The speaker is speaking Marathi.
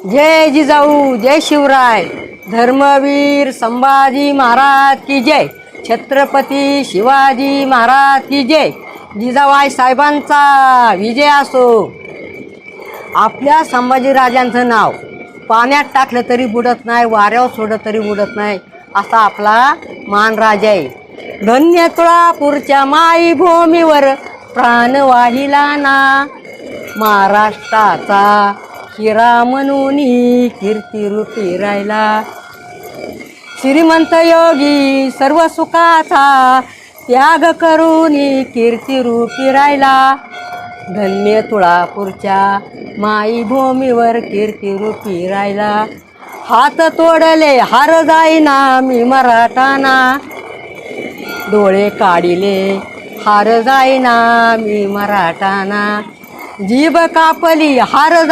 जय जिजाऊ, जय शिवराय. धर्मवीर संभाजी महाराज की जय. छत्रपती शिवाजी महाराज की जय. जिजाबाई साहेबांचा विजय असो. आपल्या संभाजीराजांचं नाव पाण्यात टाकलं तरी बुडत नाही, वाऱ्यावर सोडलं तरी बुडत नाही, असा आपला मान राजा आहे. धन्य तुळापूरच्या माईभूमीवर प्राण वाहिला ना, महाराष्ट्राचा हिरा म्हणून कीर्तिरूपी राहिला. श्रीमंत योगी सर्व सुखाचा त्याग करून कीर्तिरूपी राहिला. धन्य तुळापूरच्या माईभूमीवर कीर्तिरूपी राहिला. हात तोडले हार जाईना मी मराठाना, डोळे काढिले हार जाईना मी मराठाना, जीभ कापली हार